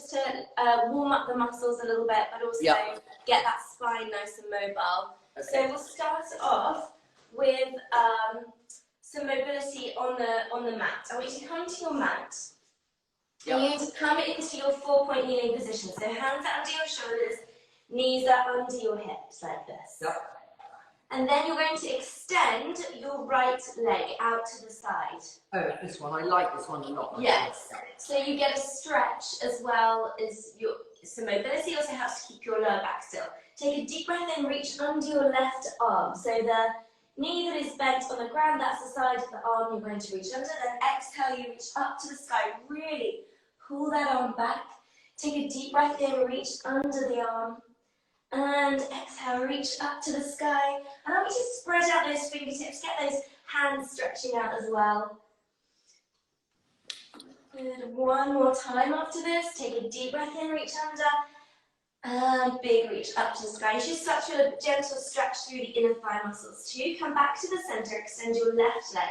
just to warm up the muscles a little bit, but also get that spine nice and mobile. Okay. So we'll start off with some mobility on the mat. I want you to come to your mat. You're going to come into your 4-point kneeling position. So hands are under your shoulders, knees are under your hips like this. Yep. And then you're going to extend your right leg out to the side. Oh, this one. I like this one a lot. Yes. So you get a stretch as well as some mobility. Also helps to keep your lower back still. Take a deep breath in, reach under your left arm. So the knee that is bent on the ground, that's the side of the arm you're going to reach under. Then exhale, you reach up to the sky. Really pull that arm back. Take a deep breath in, reach under the arm. And exhale, reach up to the sky. And I want you to spread out those fingertips, get those hands stretching out as well. Good. One more time after this. Take a deep breath in, reach under. And big reach up to the sky. You should start to feel a gentle stretch through the inner thigh muscles too. Come back to the center, extend your left leg.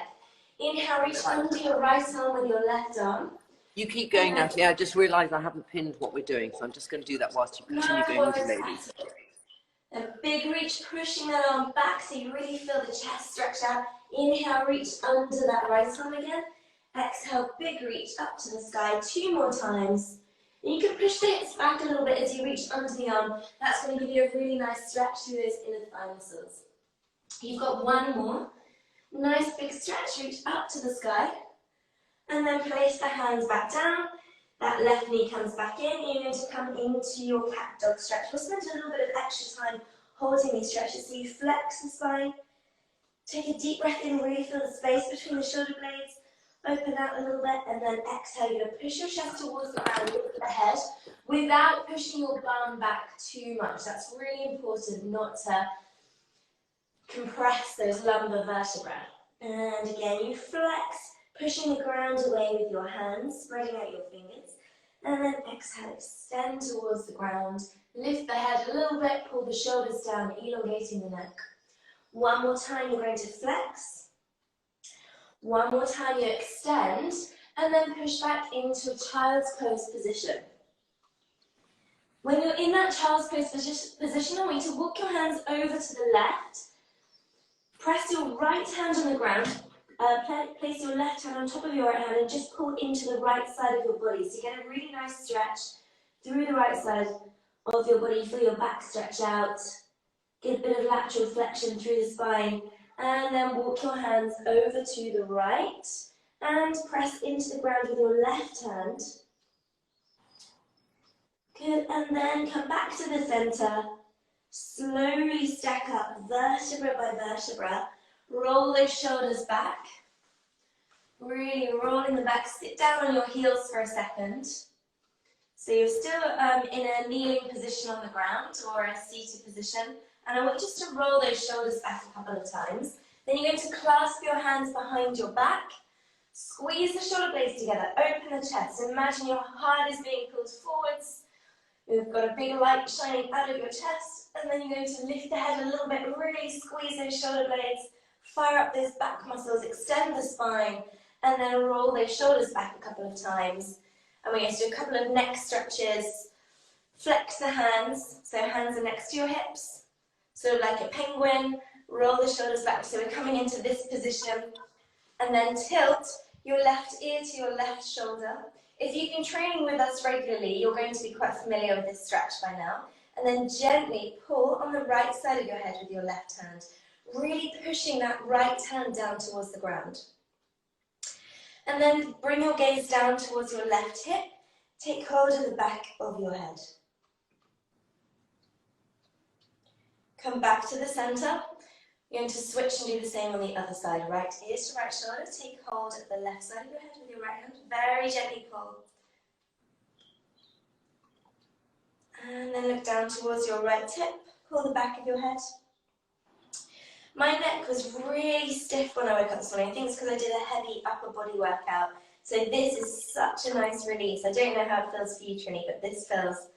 Inhale, reach under your right arm with your left arm. You keep going, Natalie. I just realised I haven't pinned what we're doing, so I'm just going to do that whilst you continue going with your ladies. A big reach, pushing that arm back so you really feel the chest stretch out. Inhale, reach under that right arm again. Exhale, big reach up to the sky. 2 more times. And you can push the hips back a little bit as you reach under the arm. That's going to give you a really nice stretch through those inner thigh muscles. You've got 1 more. Nice big stretch, reach up to the sky. And then place the hands back down. That left knee comes back in. You're going to come into your cat dog stretch. We'll spend a little bit of extra time holding these stretches. So you flex the spine. Take a deep breath in, really feel the space between the shoulder blades. Open out a little bit, and then exhale. You're going to push your chest towards the ground, look at the head, without pushing your bum back too much. That's really important not to compress those lumbar vertebrae. And again, you flex, pushing the ground away with your hands, spreading out your fingers. And then exhale, extend towards the ground. Lift the head a little bit, pull the shoulders down, elongating the neck. 1 more time, you're going to flex. 1 more time, you extend, and then push back into a child's pose position. When you're in that child's pose position, I want you to walk your hands over to the left. Press your right hand on the ground. Place your left hand on top of your right hand and just pull into the right side of your body. So you get a really nice stretch through the right side of your body. Feel your back stretch out. Get a bit of lateral flexion through the spine. And then walk your hands over to the right and press into the ground with your left hand. Good, and then come back to the center. Slowly stack up vertebra by vertebra. Roll those shoulders back. Really rolling them back. Sit down on your heels for a second. So you're still in a kneeling position on the ground or a seated position. And I want you just to roll those shoulders back a couple of times. Then you're going to clasp your hands behind your back. Squeeze the shoulder blades together. Open the chest. Imagine your heart is being pulled forwards. You've got a big light shining out of your chest. And then you're going to lift the head a little bit. Really squeeze those shoulder blades. Fire up those back muscles. Extend the spine. And then roll those shoulders back a couple of times. And we're going to do a couple of neck stretches. Flex the hands. So hands are next to your hips. Sort of like a penguin, roll the shoulders back. So we're coming into this position. And then tilt your left ear to your left shoulder. If you've been training with us regularly, you're going to be quite familiar with this stretch by now. And then gently pull on the right side of your head with your left hand. Really pushing that right hand down towards the ground. And then bring your gaze down towards your left hip. Take hold of the back of your head. Come back to the center. You're going to switch and do the same on the other side. Right ear to right shoulder. Take hold of the left side of your head with your right hand. Very gently pull. And then look down towards your right hip. Pull the back of your head. My neck was really stiff when I woke up this morning. I think it's because I did a heavy upper body workout. So this is such a nice release. I don't know how it feels for you, Trinny, but this feels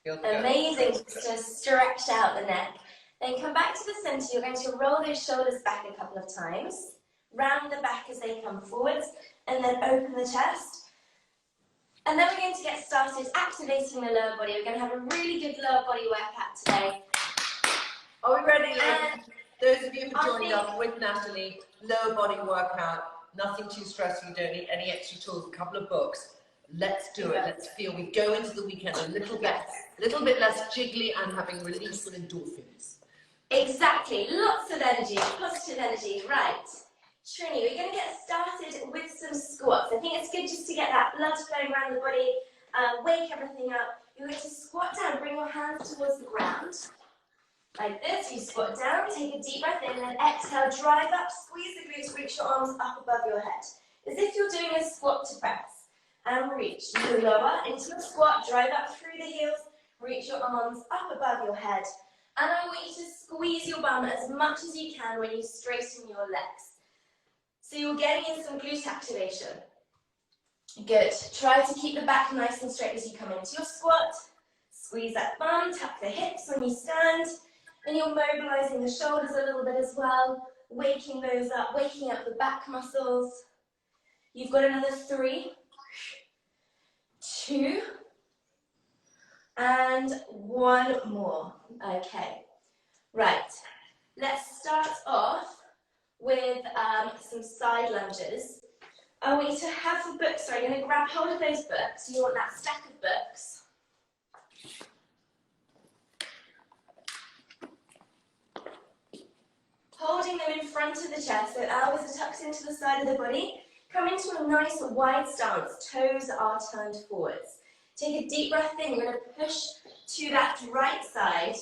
amazing to stretch out the neck. Then come back to the center. You're going to roll those shoulders back a couple of times. Round the back as they come forwards. And then open the chest. And then we're going to get started activating the lower body. We're going to have a really good lower body workout today. Are we ready, ladies? Those of you who joined us with Nathalie, lower body workout, nothing too stressful, you don't need any extra tools, a couple of books. Let's do it, let's feel. We go into the weekend a little bit less jiggly and having release of endorphins. Exactly, lots of energy, positive energy, right. Trinny, we're going to get started with some squats. I think it's good just to get that blood flowing around the body, wake everything up. You're going to squat down, bring your hands towards the ground. Like this, you squat down, take a deep breath in, and exhale, drive up, squeeze the glutes, reach your arms up above your head. As if you're doing a squat to press. And reach. You lower into your squat, drive up through the heels, reach your arms up above your head. And I want you to squeeze your bum as much as you can when you straighten your legs. So you're getting in some glute activation. Good. Try to keep the back nice and straight as you come into your squat. Squeeze that bum, tuck the hips when you stand. And you're mobilizing the shoulders a little bit as well, waking those up, waking up the back muscles. You've got another 3, 2, and 1 more. Okay, right. Let's start off with some side lunges. I want you to have the books, so I'm going to grab hold of those books. You want that stack of books. Holding them in front of the chest, so elbows are tucked into the side of the body. Come into a nice wide stance, toes are turned forwards. Take a deep breath in, you're going to push to that right side.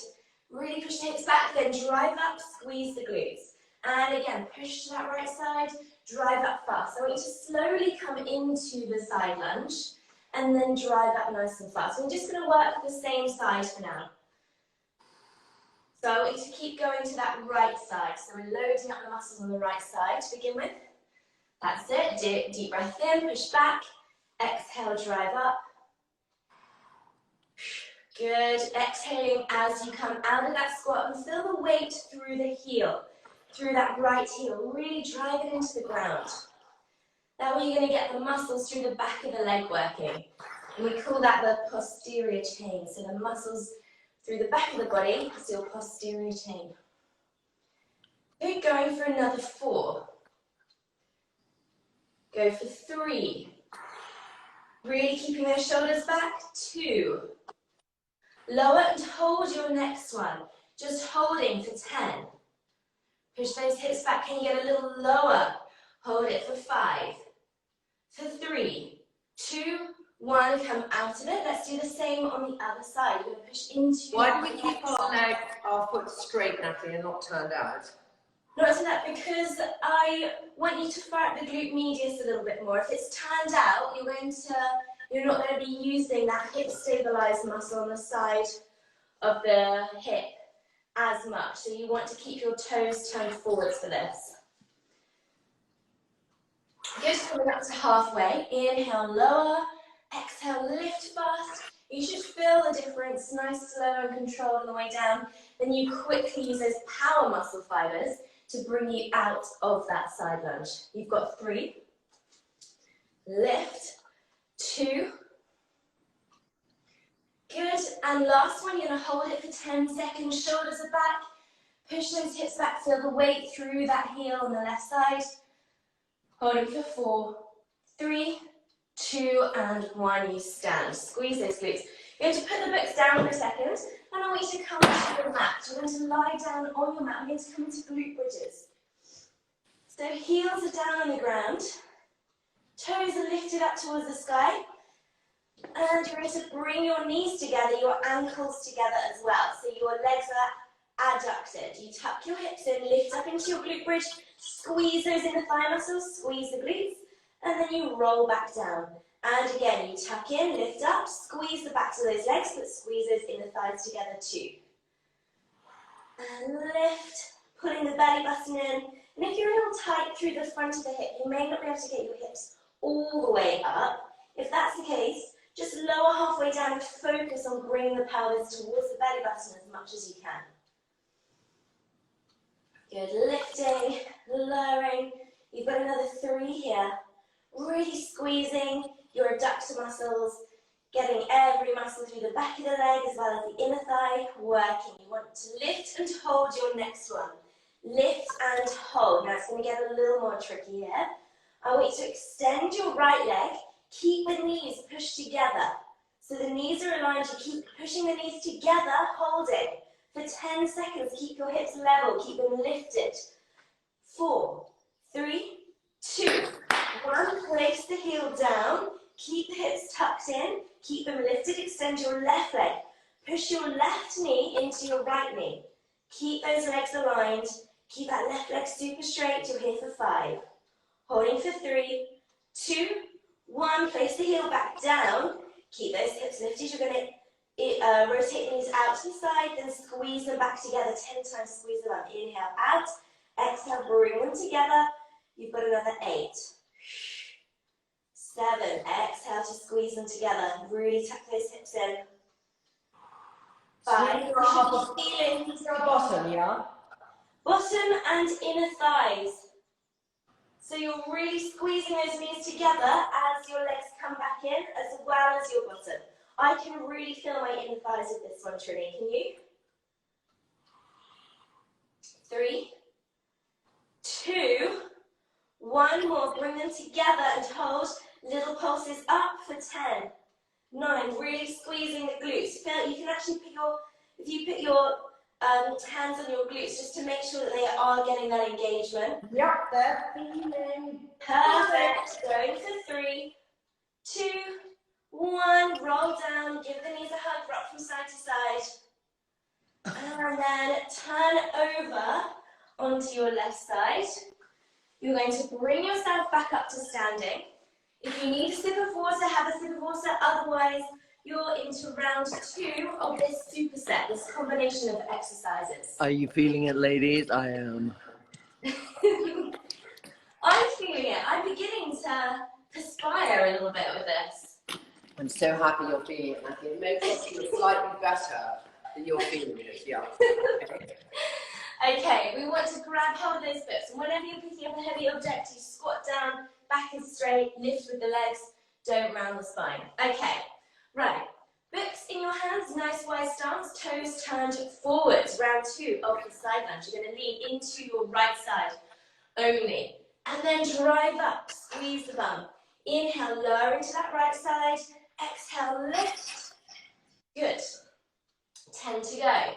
Really push the hips back, then drive up, squeeze the glutes. And again, push to that right side, drive up fast. I want you to slowly come into the side lunge, and then drive up nice and fast. So we're just going to work the same side for now. So I want you to keep going to that right side. So we're loading up the muscles on the right side to begin with. That's it. Deep breath in, push back. Exhale, drive up. Good. Exhaling as you come out of that squat and feel the weight through the heel, through that right heel. Really drive it into the ground. That way you're going to get the muscles through the back of the leg working. And we call that the posterior chain. So the muscles through the back of the body is your posterior chain. Keep going for another 4. Go for 3. Really keeping those shoulders back. 2. Lower and hold your next one. Just holding for 10. Push those hips back. Can you get a little lower? Hold it for 5. For 3, 2, 1. Come out of it. Let's do the same on the other side. We're going to push into. Why do we keep our foot straight, Nathalie, and not turned out? Not to that, because I want you to fire up the glute medius a little bit more. If it's turned out, you're not going to be using that hip stabilizer muscle on the side of the hip as much. So you want to keep your toes turned forwards for this. Good, coming up to halfway. Inhale, lower. Exhale, lift fast. You should feel the difference, nice, slow and controlled on the way down. Then you quickly use those power muscle fibers to bring you out of that side lunge. You've got 3. Lift. 2. Good. And last one, you're going to hold it for 10 seconds. Shoulders are back. Push those hips back. Feel the weight through that heel on the left side. Hold it for 4, 3, 2, and 1. You stand. Squeeze those glutes. You're going to put the books down for a second, and I want you to come to your mat. You're going to lie down on your mat. We're going to come into glute bridges. So heels are down on the ground. Toes are lifted up towards the sky. And you're going to bring your knees together, your ankles together as well. So your legs are adducted. You tuck your hips in, lift up into your glute bridge, squeeze those inner thigh muscles, squeeze the glutes, and then you roll back down. And again, you tuck in, lift up, squeeze the backs of those legs, but squeeze those inner thighs together too. And lift, pulling the belly button in. And if you're a little tight through the front of the hip, you may not be able to get your hips all the way up. If that's the case, just lower halfway down and focus on bringing the pelvis towards the belly button as much as you can. Good, lifting, lowering. You've got another 3 here. Really squeezing, your adductor muscles, getting every muscle through the back of the leg as well as the inner thigh working. You want to lift and hold your next one. Lift and hold. Now it's going to get a little more tricky here. I want you to extend your right leg. Keep the knees pushed together. So the knees are aligned. You keep pushing the knees together, holding. For 10 seconds, keep your hips level. Keep them lifted. 4, 3, 2, 1. Place the heel down. Keep the hips tucked in. Keep them lifted. Extend your left leg. Push your left knee into your right knee. Keep those legs aligned. Keep that left leg super straight. You're here for 5. Holding for 3, 2, 1. Place the heel back down. Keep those hips lifted. You're going to rotate the knees out to the side, then squeeze them back together. 10 times, squeeze them up. Inhale, out. Exhale, bring them together. You've got another 8. 7. Exhale to squeeze them together. Really tuck those hips in. 5. Feeling bottom, yeah? Bottom and inner thighs. So you're really squeezing those knees together as your legs come back in, as well as your bottom. I can really feel my inner thighs with this one, Trinny. Can you? 3, 2, 1 more. Bring them together and hold. Little pulses up for 10, 9. Really squeezing the glutes. Feel, you can actually put your, if you put your hands on your glutes just to make sure that they are getting that engagement. Yep, they're feeling. Perfect. Going for 3, 2, 1. Roll down. Give the knees a hug. Rock from side to side. And then turn over onto your left side. You're going to bring yourself back up to standing. If you need a sip of water, have a sip of water. Otherwise, you're into round 2 of this superset, this combination of exercises. Are you feeling it, ladies? I am. I'm feeling it. I'm beginning to perspire a little bit with this. I'm so happy you're feeling it, Nathalie. It makes us feel slightly better that you're feeling it, yeah. Okay, we want to grab hold of those books. And whenever you're picking up a heavy object, you squat down, back is straight, lift with the legs, don't round the spine. Okay, right. Books in your hands, nice wide stance, toes turned forwards. Round 2 of the side lunge. You're going to lean into your right side only. And then drive up, squeeze the bum. Inhale, lower into that right side. Exhale, lift. Good. 10 to go.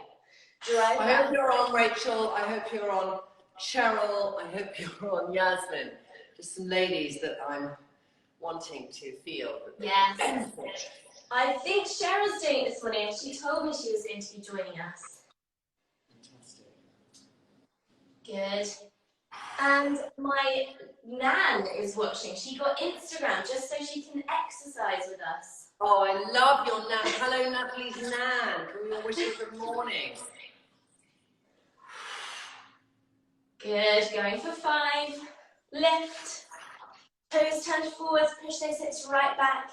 Drive I up. hope you're on, Rachel. I hope you're on, Cheryl. I hope you're on, Yasmin. Just some ladies that I'm wanting to feel. Yes. I think Cheryl's doing it this morning. She told me she was going to be joining us. Fantastic. Good. And my Nan is watching. She got Instagram just so she can exercise with us. Oh, I love your Nan. Hello, Nathalie's Nan. Can we all wish her good morning? Good. Going for 5. Lift. Toes turned forwards. Push those hips right back.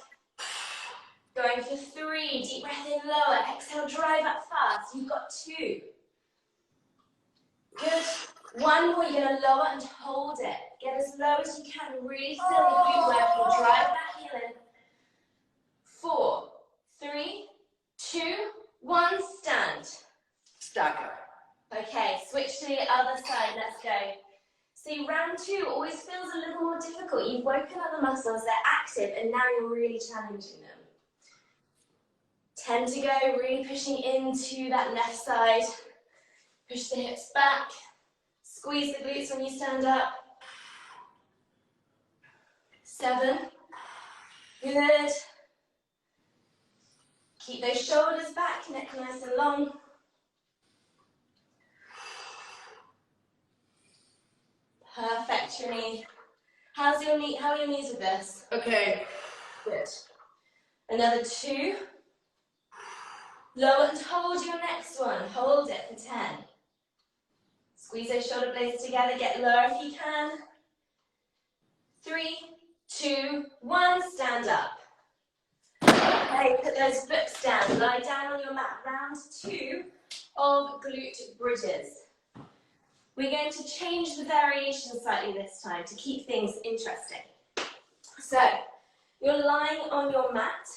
Going for 3. Deep breath in, lower. Exhale, drive up fast. You've got 2. Good. 1 more. You're going to lower and hold it. Get as low as you can. Really feel the glute working. Drive that heel in. 4, 3, 2, 1. Stand. Stagger. Okay, switch to the other side. Let's go. See, round 2 always feels a little more difficult. You've woken up the muscles, they're active, and now you're really challenging them. 10 to go, really pushing into that left side. Push the hips back. Squeeze the glutes when you stand up. 7. Good. Keep those shoulders back, neck nice and long. Perfect, Trinny. How are your knees with this? Okay. Good. Another 2. Lower and hold your next one. Hold it for 10. Squeeze those shoulder blades together. Get lower if you can. 3, 2, 1. Stand up. Okay, put those books down. Lie down on your mat. Round 2 of glute bridges. We're going to change the variation slightly this time to keep things interesting. So, You're lying on your mat.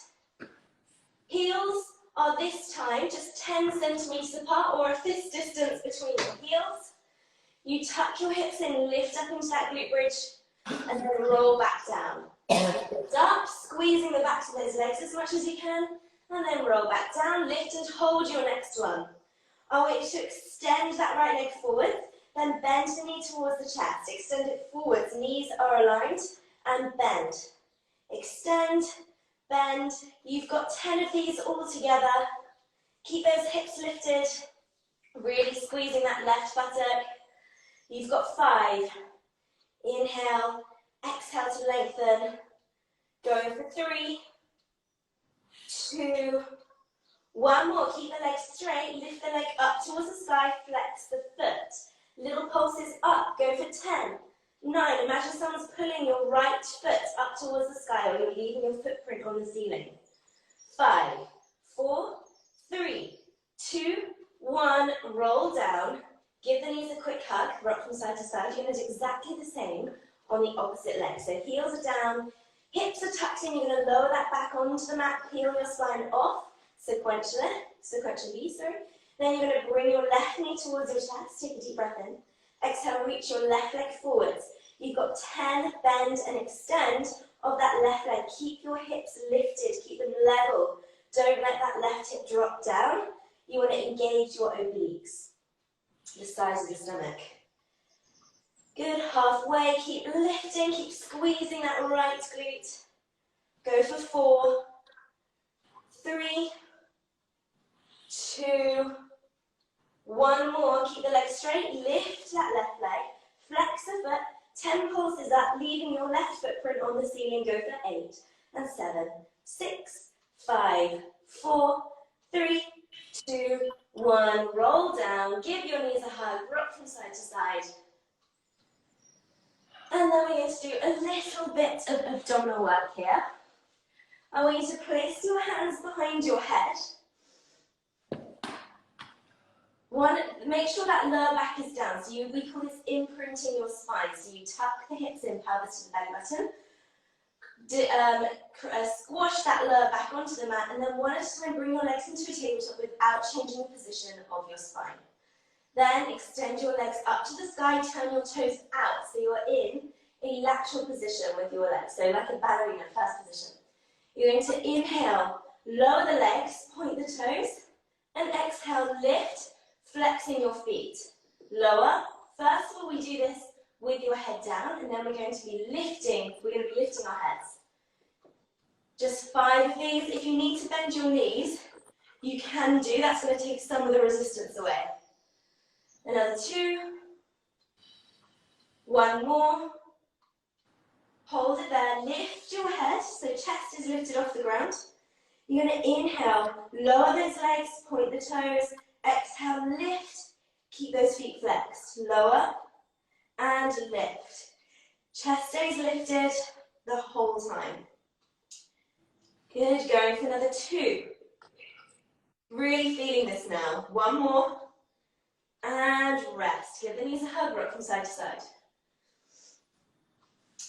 Heels are this time just 10 centimeters apart, or a fist distance between your heels. You tuck your hips in, lift up into that glute bridge, and then roll back down. Lift up, squeezing the backs of those legs as much as you can, and then roll back down, lift and hold your next one. I want you to extend that right leg forward, then bend the knee towards the chest. Extend it forwards, knees are aligned, and bend. Extend, bend. You've got 10 of these all together. Keep those hips lifted, really squeezing that left buttock. You've got 5. Inhale, exhale to lengthen. Going for 3, 2, 1 more. Keep the legs straight. Lift the leg up towards the sky. Flex the foot. Little pulses up. Go for 10, 9. Imagine someone's pulling your right foot up towards the sky, or you're leaving your footprint on the ceiling. 5, 4, 3, 2, 1. Roll down. Give the knees a quick hug. Rock from side to side. You're going to do exactly the same on the opposite leg. So heels are down. Hips are tucked in. You're going to lower that back onto the mat. Peel your spine off sequentially. Then you're going to bring your left knee towards your chest. Take a deep breath in. Exhale, reach your left leg forwards. You've got 10 bend and extend of that left leg. Keep your hips lifted. Keep them level. Don't let that left hip drop down. You want to engage your obliques, the sides of your stomach. Good, halfway. Keep lifting. Keep squeezing that right glute. Go for 4, 3, 2, 1 more. Keep the legs straight. Lift that left leg. Flex the foot. 10 pulses up, leaving your left footprint on the ceiling. Go for 8 and 7, 6, 5, 4, 3, 2, 1. Roll down. Give your knees a hug. Rock from side to side. And then we're going to do a little bit of abdominal work here. I want you to place your hands behind your head. Make sure that lower back is down. So we call this imprinting your spine. So you tuck the hips in, pelvis to the belly button. Squash that lower back onto the mat, and then one at a time bring your legs into a tabletop without changing the position of your spine. Then extend your legs up to the sky, turn your toes out so you're in a lateral position with your legs, so like a ballerina, first position. You're going to inhale, lower the legs, point the toes, and exhale, lift, flexing your feet. Lower. First of all, we do this with your head down, and then we're going to be lifting. We're going to be lifting our heads. Just 5 of these. If you need to bend your knees, you can do. That's going to take some of the resistance away. Another 2. 1 more. Hold it there. Lift your head so chest is lifted off the ground. You're going to inhale, lower those legs, point the toes. Exhale, lift. Keep those feet flexed. Lower and lift. Chest stays lifted the whole time. Good. Going for another 2. Really feeling this now. 1 more. And rest. Give the knees a hug, rock from side to side.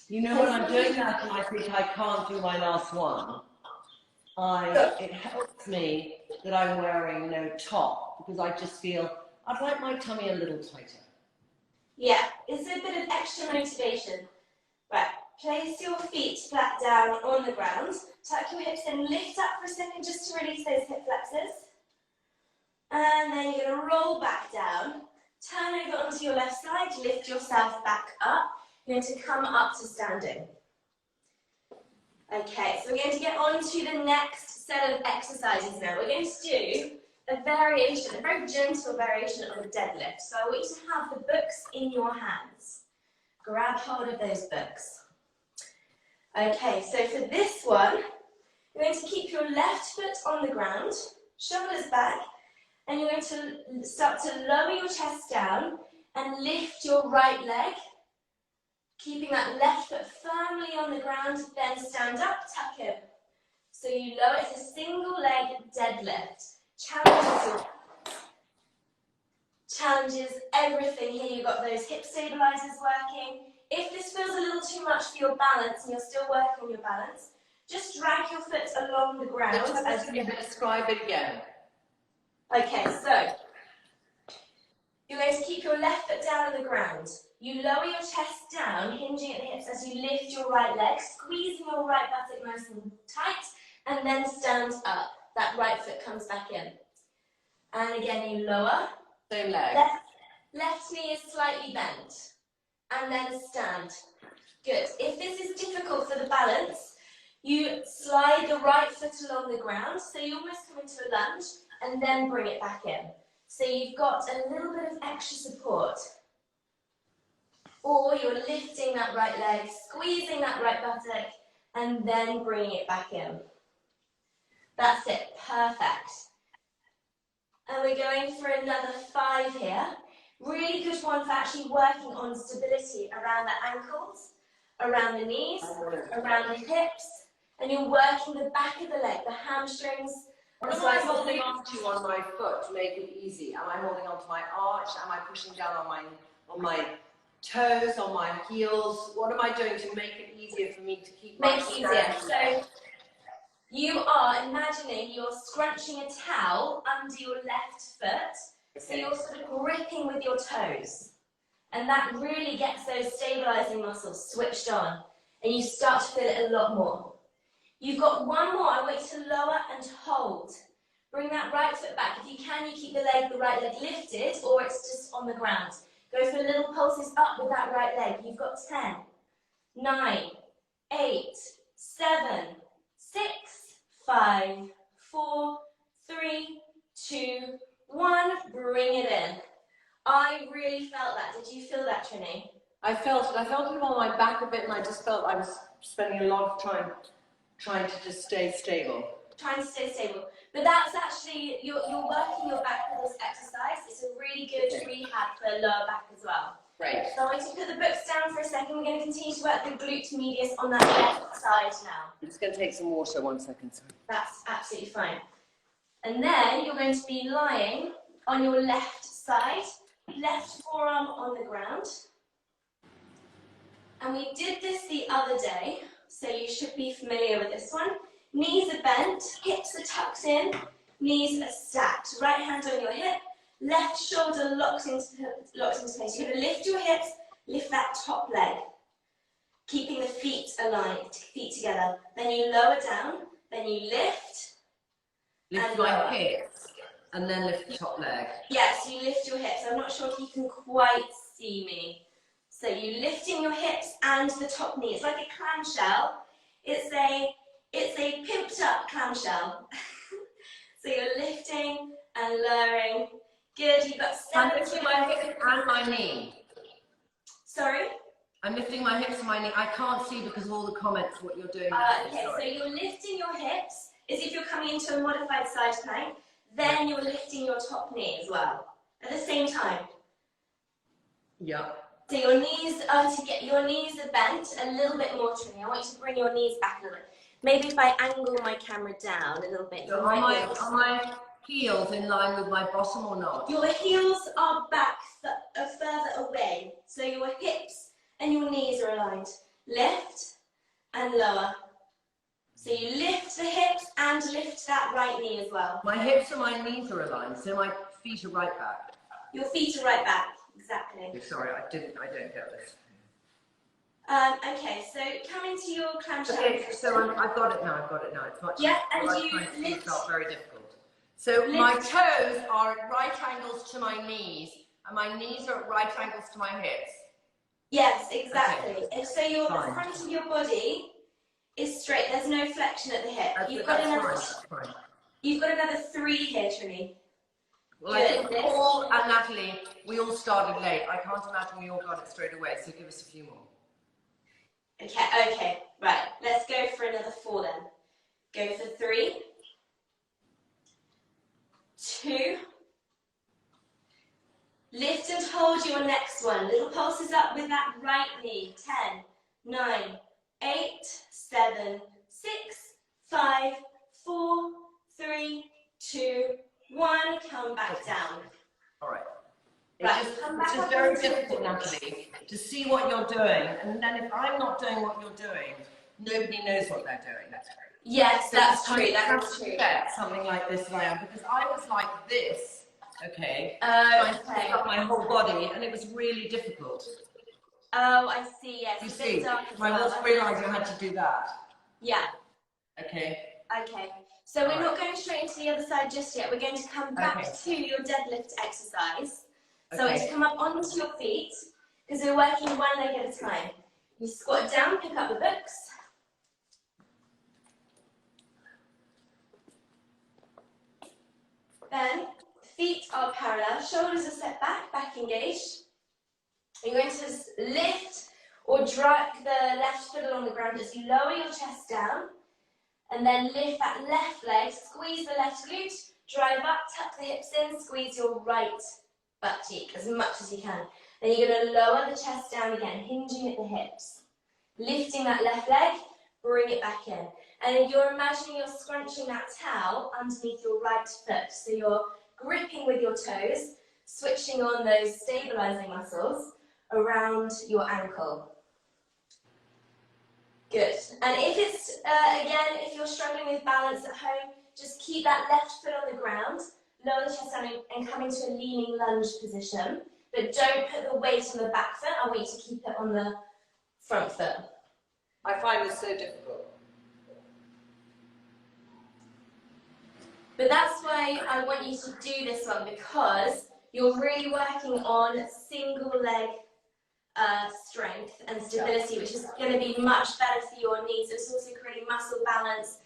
You know, when I'm doing that and I think I can't do my last one, it helps me that I'm wearing no top, because I just feel I'd like my tummy a little tighter. Yeah, it's a bit of extra motivation. Right, place your feet flat down on the ground. Tuck your hips in, lift up for a second just to release those hip flexors. And then you're going to roll back down. Turn over onto your left side, lift yourself back up. You're going to come up to standing. Okay, so we're going to get on to the next set of exercises now. We're going to do a variation, a very gentle variation of a deadlift. So I want you to have the books in your hands. Grab hold of those books. Okay, so for this one, you're going to keep your left foot on the ground, shoulders back, and you're going to start to lower your chest down and lift your right leg, keeping that left foot firmly on the ground, then stand up, tuck in. So you lower, it's a single leg deadlift. Challenges everything here. You've got those hip stabilizers working. If this feels a little too much for your balance and you're still working on your balance, just drag your foot along the ground. Describe it again. Okay, so you're going to keep your left foot down on the ground. You lower your chest down, hinging at the hips as you lift your right leg, squeezing your right buttock nice and tight, and then stand up. That right foot comes back in. And again, you lower. Same leg. Left knee is slightly bent. And then stand. Good. If this is difficult for the balance, you slide the right foot along the ground, so you almost come into a lunge, and then bring it back in. So you've got a little bit of extra support. Or you're lifting that right leg, squeezing that right buttock, and then bringing it back in. That's it, perfect. And we're going for another 5 here. Really good one for actually working on stability around the ankles, around the knees, around the hips, and you're working the back of the leg, the hamstrings. What am I holding on to on my foot to make it easy? Am I holding on to my arch? Am I pushing down on my toes, on my heels? What am I doing to make it easier for me to keep my Make it easier. So you are imagining you're scrunching a towel under your left foot. So you're sort of gripping with your toes. And that really gets those stabilizing muscles switched on. And you start to feel it a lot more. You've got one more. I want you to lower and hold. Bring that right foot back. If you can, you keep the right leg lifted, or it's just on the ground. Go for little pulses up with that right leg. You've got 10, 9, 8, 7, 6, 5, 4, 3, 2, 1. Bring it in. I really felt that. Did you feel that, Trinny? I felt it. I felt it on my back a bit, and I just felt I was spending a lot of time trying to just stay stable. Trying to stay stable. But that's actually, you're working your back with this exercise. It's a really good rehab for lower back as well. Great. So I'm going to put the books down for a second. We're going to continue to work the glute medius on that left side now. I'm just going to take some water, 1 second. Sorry. That's absolutely fine. And then you're going to be lying on your left side, left forearm on the ground. And we did this the other day, so you should be familiar with this one. Knees are bent, hips are tucked in, knees are stacked. Right hand on your hip, left shoulder locked into place. You're going to lift your hips, lift that top leg, keeping the feet aligned, feet together. Then you lower down, then you lift. Lift my hips, and then lift the top leg. Yes, you lift your hips. I'm not sure if you can quite see me. So you're lifting your hips and the top knee. It's like a clamshell. It's a pimped up clamshell. So you're lifting and lowering. Good, you've got 7. I'm lifting my hips and my knee. Sorry? I'm lifting my hips and my knee. I can't see because of all the comments what you're doing. Okay, so you're lifting your hips as if you're coming into a modified side plank. Then you're lifting your top knee as well at the same time. Yeah. So your knees are bent a little bit more, Trinny. I want you to bring your knees back a little bit. Maybe if I angle my camera down a little bit. So are my heels in line with my bottom or not? Your heels are back further away. So your hips and your knees are aligned. Lift and lower. So you lift the hips and lift that right knee as well. My hips and my knees are aligned, so my feet are right back. Your feet are right back. Exactly. Sorry, I don't get this. Okay, so coming to your clamshell. Okay, so I've got it now. It's much. Yeah, and you lift. Felt very difficult. So my toes are at right angles to my knees, and my knees are at right angles to my hips. Yes, exactly. Okay. And so the front of your body is straight. There's no flexion at the hip. You've got another 3 here, Trinny. Well, I think Paul and Natalie, we all started late. I can't imagine we all got it straight away, so give us a few more. Okay, right. Let's go for another 4 then. Go for 3, 2. Lift and hold your next one. Little pulses up with that right knee. 10, 9, 8, 7, 6, 5, 4, 3, 2, 1. Come back down. All right. Right, It's just very difficult, Natalie, to see what you're doing. And then if I'm not doing what you're doing, nobody knows what they're doing. Yes, that's So true. I That have is to true. get something like this that I am, because I was like this, okay, trying to pick up my whole body, and it was really difficult. Oh, I see. Yes, You a see, bit dark as I well. wasn't realising I had to do that. Yeah. Okay. Okay. So we're not going straight into the other side just yet. We're going to come back to your deadlift exercise. So we're going to come up onto your feet, because we're working one leg at a time. You squat down, pick up the books. Then, feet are parallel, shoulders are set back, back engaged. You're going to lift or drag the left foot along the ground as you lower your chest down, and then lift that left leg, squeeze the left glute, drive up, tuck the hips in, squeeze your right butt cheek as much as you can. Then you're going to lower the chest down again, hinging at the hips. Lifting that left leg, bring it back in. And if you're imagining you're scrunching that towel underneath your right foot, so you're gripping with your toes, switching on those stabilizing muscles around your ankle. Good. And if it's, again, if you're struggling with balance at home, just keep that left foot on the ground, lower the chest down and come into a leaning lunge position. But don't put the weight on the back foot, I want you to keep it on the front foot. I find this so difficult. But that's why I want you to do this one, because you're really working on single leg strength and stability, which is going to be much better for your knees. It's also creating muscle balance.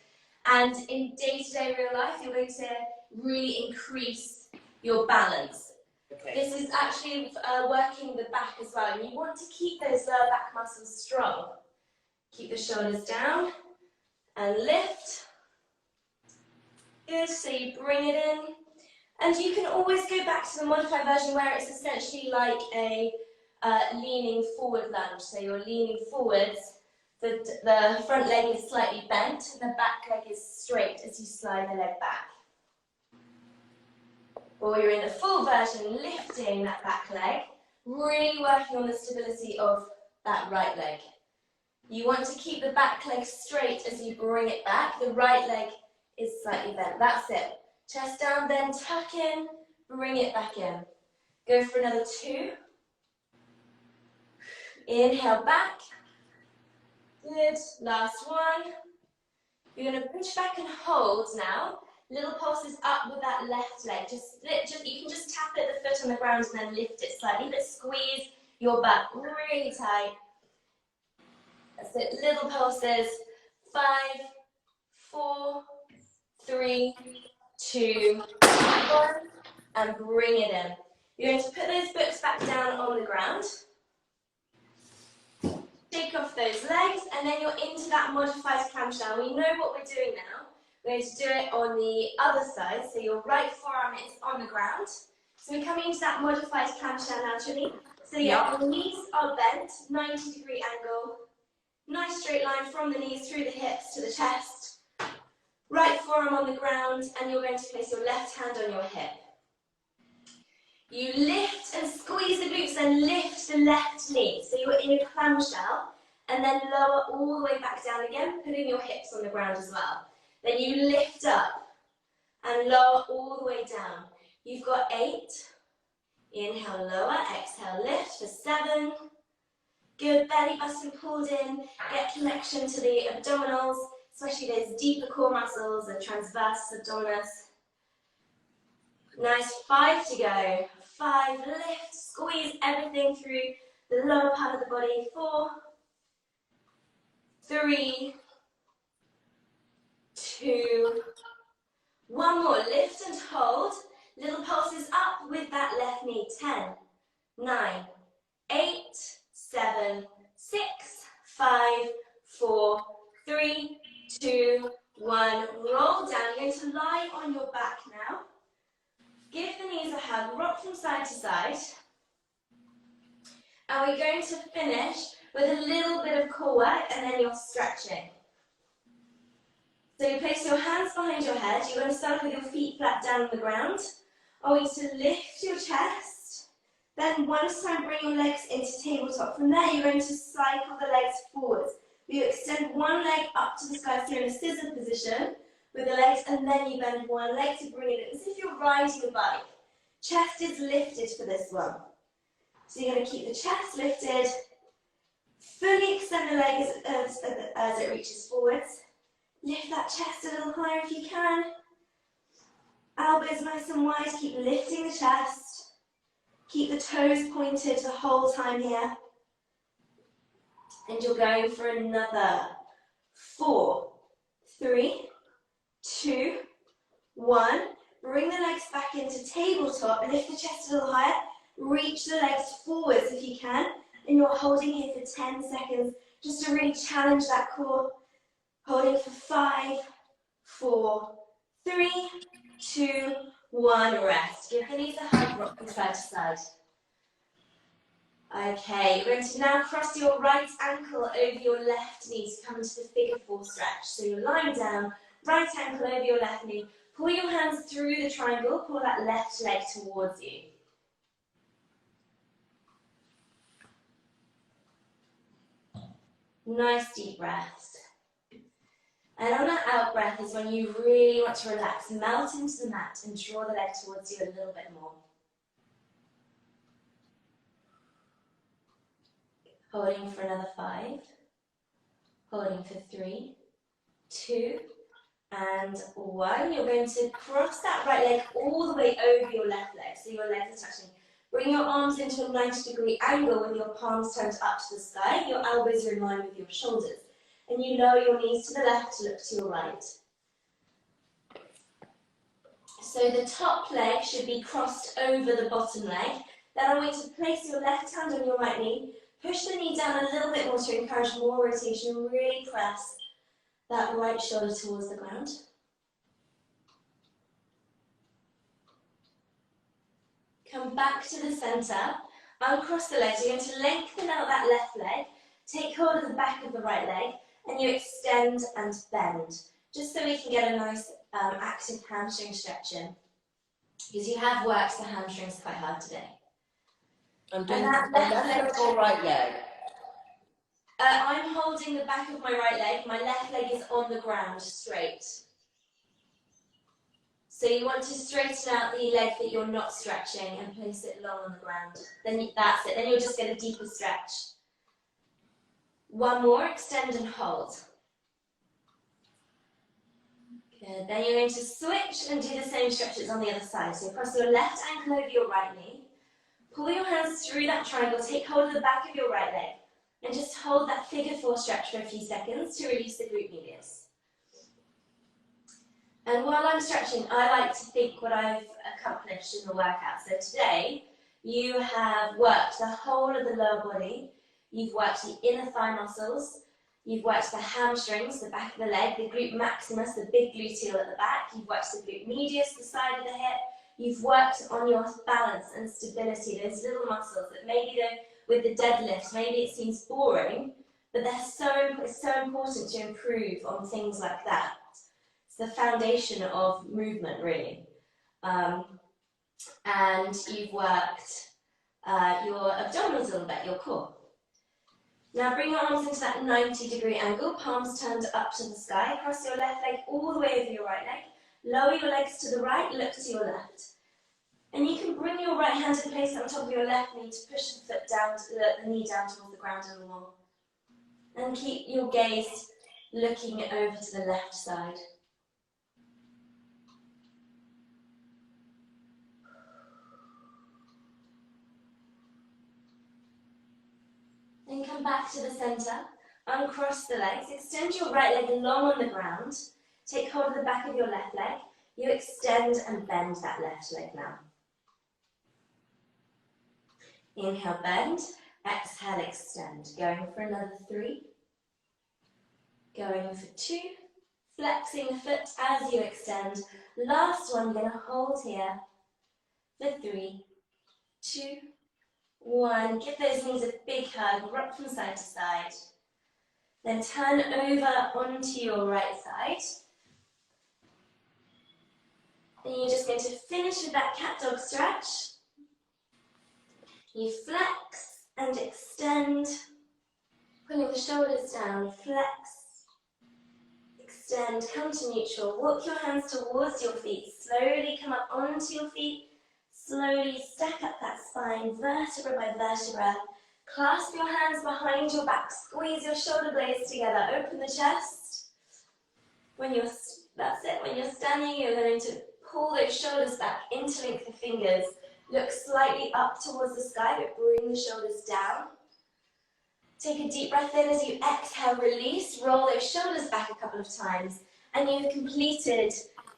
And in day-to-day real life, you're going to really increase your balance. Okay. This is actually working the back as well. And you want to keep those lower back muscles strong. Keep the shoulders down and lift. Good, so you bring it in. And you can always go back to the modified version where it's essentially like a leaning forward lunge. So you're leaning forwards, the front leg is slightly bent, and the back leg is straight as you slide the leg back. Or you're in the full version, lifting that back leg, really working on the stability of that right leg. You want to keep the back leg straight as you bring it back. The right leg is slightly bent. That's it. Chest down, then tuck in, bring it back in. Go for another 2. Inhale back. Good. Last one. You're going to push back and hold now. Little pulses up with that left leg. You can just tap it, the foot on the ground, and then lift it slightly, but squeeze your butt really tight. That's it. Little pulses. 5, 4, 3, 2, 1, and bring it in. You're going to put those books back down on the ground. Shake off those legs, and then you're into that modified clamshell. We know what we're doing now. We're going to do it on the other side, so your right forearm is on the ground. So we're coming into that modified clamshell now, Trinny. So yeah, the knees are bent, 90-degree angle. Nice straight line from the knees through the hips to the chest. Right forearm on the ground, and you're going to place your left hand on your hip. You lift and squeeze the glutes and lift the left knee. So you're in a clamshell, and then lower all the way back down again, putting your hips on the ground as well. Then you lift up and lower all the way down. You've got 8. Inhale, lower. Exhale, lift for 7. Good. Belly button pulled in. Get connection to the abdominals, especially those deeper core muscles, the transverse abdominis. Nice. 5 to go. 5, lift, squeeze everything through the lower part of the body. 4, 3, 2, 1 more. Lift and hold. Little pulses up with that left knee. 10, 9, 8, 7, 6, 5, 4, 3, 2, 1. Roll down. You're going to lie on your back now. Give the knees a hug, rock from side to side. And we're going to finish with a little bit of core work, and then you're stretching. So you place your hands behind your head. You're going to start with your feet flat down on the ground. I want you to lift your chest. Then one at a time, bring your legs into tabletop. From there, you're going to cycle the legs forwards. You extend one leg up to the sky, so you're in a scissor position with the legs, and then you bend one leg to bring it in, as if you're riding a bike. Chest is lifted for this one. So you're going to keep the chest lifted, fully extend the leg as it reaches forwards. Lift that chest a little higher if you can. Elbows nice and wide, keep lifting the chest. Keep the toes pointed the whole time here. And you're going for another 4, 3, 2, 1. Bring the legs back into tabletop, lift the chest a little higher, reach the legs forwards if you can, and you're holding here for 10 seconds just to really challenge that core. Holding for 5, 4, 3, 2, 1, rest. Give the knees a hug, rock from side to side. Okay, you're going to now cross your right ankle over your left knee to come into the figure 4 stretch. So you're lying down, right ankle over your left knee. Pull your hands through the triangle, pull that left leg towards you. Nice deep breaths. And on that out breath is when you really want to relax, melt into the mat and draw the leg towards you a little bit more. Holding for another 5. Holding for 3, 2, and 1. You're going to cross that right leg all the way over your left leg, so your legs are touching. Bring your arms into a 90-degree angle with your palms turned up to the sky. Your elbows are in line with your shoulders. And you lower your knees to the left to look to your right. So the top leg should be crossed over the bottom leg. Then I want you to place your left hand on your right knee. Push the knee down a little bit more to encourage more rotation. Really press that right shoulder towards the ground. Come back to the centre. Uncross the legs. You're going to lengthen out that left leg. Take hold of the back of the right leg. And you extend and bend, just so we can get a nice active hamstring stretching. Because you have worked the hamstrings quite hard today. I'm doing the left leg or right leg? I'm holding the back of my right leg. My left leg is on the ground, straight. So you want to straighten out the leg that you're not stretching and place it long on the ground. That's it. Then you'll just get a deeper stretch. One more, extend and hold. Good, then you're going to switch and do the same stretches on the other side. So cross your left ankle over your right knee. Pull your hands through that triangle, take hold of the back of your right leg, and just hold that figure 4 stretch for a few seconds to release the glute medius. And while I'm stretching, I like to think what I've accomplished in the workout. So today, you have worked the whole of the lower body. You've worked the inner thigh muscles, you've worked the hamstrings, the back of the leg, the glute maximus, the big gluteal at the back, you've worked the glute medius, the side of the hip, you've worked on your balance and stability, those little muscles that maybe with the deadlifts, maybe it seems boring, but it's so important to improve on things like that. It's the foundation of movement, really. And you've worked your abdominals a little bit, your core. Now bring your arms into that 90-degree angle, palms turned up to the sky. Cross your left leg all the way over your right leg. Lower your legs to the right, look to your left. And you can bring your right hand and place it on top of your left knee to push the foot down, the knee down towards the ground and the wall. And keep your gaze looking over to the left side. Then come back to the centre, uncross the legs, extend your right leg long on the ground, take hold of the back of your left leg, you extend and bend that left leg now. Inhale, bend, exhale, extend. Going for another 3, going for 2, flexing the foot as you extend. Last one, going to hold here for 3, 2, 1. Give those knees a big hug, rock from side to side. Then turn over onto your right side. And you're just going to finish with that cat dog stretch. You flex and extend. Pulling the shoulders down, flex, extend, come to neutral. Walk your hands towards your feet. Slowly come up onto your feet. Slowly stack up that spine, vertebra by vertebra. Clasp your hands behind your back. Squeeze your shoulder blades together. Open the chest. That's it. When you're standing, you're going to pull those shoulders back, interlink the fingers. Look slightly up towards the sky, but bring the shoulders down. Take a deep breath in as you exhale, release, roll those shoulders back a couple of times, and you've completed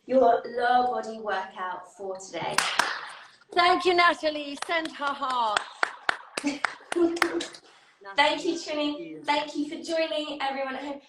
your lower body workout for today. Thank you, Natalie. Send her heart. Thank you, Trinny. Thank you for joining everyone at home.